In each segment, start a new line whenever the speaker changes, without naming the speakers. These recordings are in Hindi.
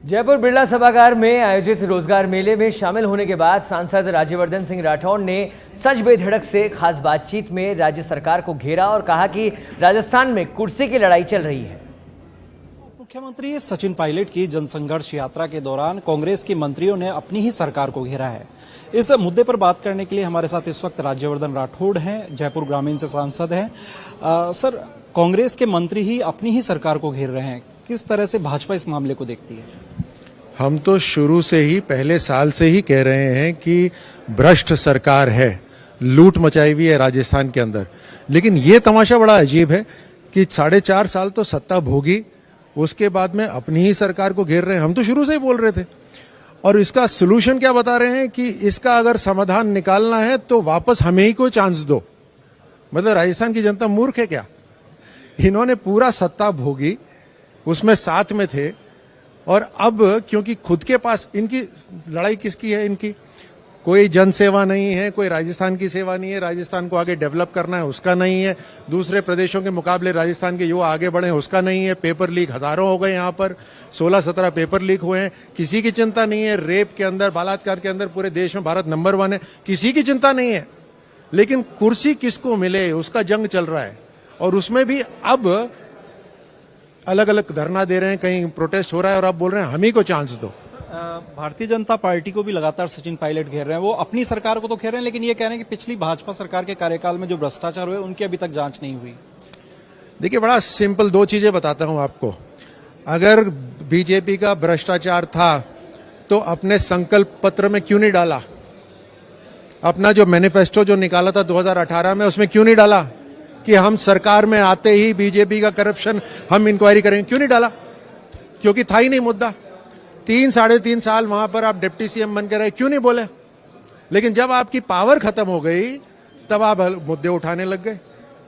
जयपुर बिरला सभागार में आयोजित रोजगार मेले में शामिल होने के बाद सांसद राज्यवर्धन सिंह राठौड़ ने सच बेधड़क से खास बातचीत में राज्य सरकार को घेरा और कहा कि राजस्थान में कुर्सी की लड़ाई चल रही है।
मुख्यमंत्री सचिन पायलट की जनसंघर्ष यात्रा के दौरान कांग्रेस के मंत्रियों ने अपनी ही सरकार को घेरा है। इस मुद्दे पर बात करने के लिए हमारे साथ इस वक्त राज्यवर्धन राठौड़ हैं, जयपुर ग्रामीण से सांसद हैं। सर, कांग्रेस के मंत्री ही अपनी ही सरकार को घेर रहे हैं, किस तरह से भाजपा इस मामले को देखती है?
हम तो शुरू से ही पहले साल से ही कह रहे हैं कि भ्रष्ट सरकार है, लूट मचाई हुई है राजस्थान के अंदर। लेकिन ये तमाशा बड़ा अजीब है कि 4.5 साल तो सत्ता भोगी, उसके बाद में अपनी ही सरकार को घेर रहे हैं। हम तो शुरू से ही बोल रहे थे। और इसका सोल्यूशन क्या बता रहे हैं कि इसका अगर समाधान निकालना है तो वापस हमें ही को चांस दो। मतलब राजस्थान की जनता मूर्ख है क्या? इन्होंने पूरा सत्ता भोगी, उसमें साथ में थे, और अब क्योंकि खुद के पास इनकी लड़ाई किसकी है? इनकी कोई जन सेवा नहीं है, कोई राजस्थान की सेवा नहीं है, राजस्थान को आगे डेवलप करना है उसका नहीं है, दूसरे प्रदेशों के मुकाबले राजस्थान के युवा आगे बढ़े उसका नहीं है। पेपर लीक हजारों हो गए, यहाँ पर 16-17 पेपर लीक हुए हैं, किसी की चिंता नहीं है। रेप के अंदर, बलात्कार के अंदर पूरे देश में भारत नंबर 1 है, किसी की चिंता नहीं है। लेकिन कुर्सी किसको मिले उसका जंग चल रहा है, और उसमें भी अब अलग अलग धरना दे रहे हैं, कहीं प्रोटेस्ट हो रहा है, और आप बोल रहे हैं हम ही को चांस दो।
भारतीय जनता पार्टी को भी लगातार सचिन पायलट घेर रहे हैं। वो अपनी सरकार को तो घेर रहे हैं, लेकिन ये कह रहे हैं कि पिछली भाजपा सरकार के कार्यकाल में जो भ्रष्टाचार हुए उनकी अभी तक जांच नहीं हुई।
देखिए, बड़ा सिंपल 2 चीजें बताता हूं आपको। अगर बीजेपी का भ्रष्टाचार था तो अपने संकल्प पत्र में क्यों नहीं डाला? अपना जो मैनिफेस्टो जो निकाला था 2018 में, उसमें क्यों नहीं डाला कि हम सरकार में आते ही बीजेपी का करप्शन हम इंक्वायरी करेंगे? क्यों नहीं डाला? क्योंकि था ही नहीं मुद्दा। 3-3.5 साल वहां पर आप डिप्टी सीएम बन के रहे, क्यों नहीं बोले? लेकिन जब आपकी पावर खत्म हो गई तब आप मुद्दे उठाने लग गए।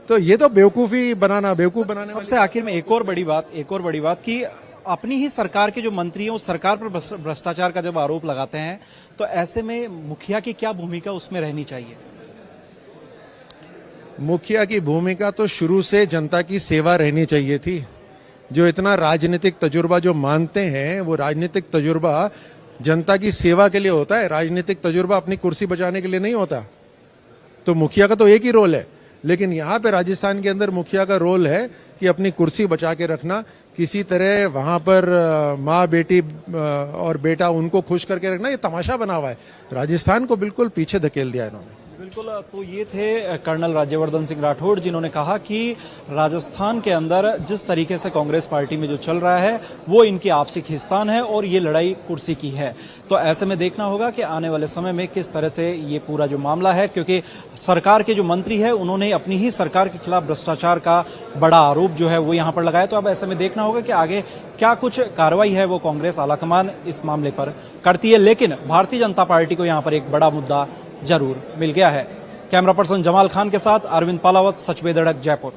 तो ये तो बेवकूफ बनाने।
सबसे आखिर में एक और बड़ी बात कि अपनी ही सरकार के जो मंत्री हैं, उस सरकार पर भ्रष्टाचार का जब आरोप लगाते हैं तो ऐसे में मुखिया की क्या भूमिका उसमें रहनी चाहिए?
मुखिया की भूमिका तो शुरू से जनता की सेवा रहनी चाहिए थी। जो इतना राजनीतिक तजुर्बा जो मानते हैं, वो राजनीतिक तजुर्बा जनता की सेवा के लिए होता है, राजनीतिक तजुर्बा अपनी कुर्सी बचाने के लिए नहीं होता। तो मुखिया का तो एक ही रोल है, लेकिन यहाँ पे राजस्थान के अंदर मुखिया का रोल है कि अपनी कुर्सी बचा के रखना, किसी तरह वहां पर माँ बेटी और बेटा उनको खुश करके रखना। ये तमाशा बना हुआ है, राजस्थान को बिल्कुल पीछे धकेल दिया इन्होंने।
बिल्कुल। तो ये थे कर्नल राज्यवर्धन सिंह राठौड़, जिन्होंने कहा कि राजस्थान के अंदर जिस तरीके से कांग्रेस पार्टी में जो चल रहा है वो इनकी आपसी खींचतान है और ये लड़ाई कुर्सी की है। तो ऐसे में देखना होगा कि आने वाले समय में किस तरह से ये पूरा जो मामला है, क्योंकि सरकार के जो मंत्री है उन्होंने अपनी ही सरकार के खिलाफ भ्रष्टाचार का बड़ा आरोप जो है वो यहाँ पर लगाया। तो अब ऐसे में देखना होगा कि आगे क्या कुछ कार्रवाई है वो कांग्रेस आलाकमान इस मामले पर करती है। लेकिन भारतीय जनता पार्टी को यहाँ पर एक बड़ा मुद्दा जरूर मिल गया है। कैमरा पर्सन जमाल खान के साथ अरविंद पालावत, सच बेधड़क, जयपुर।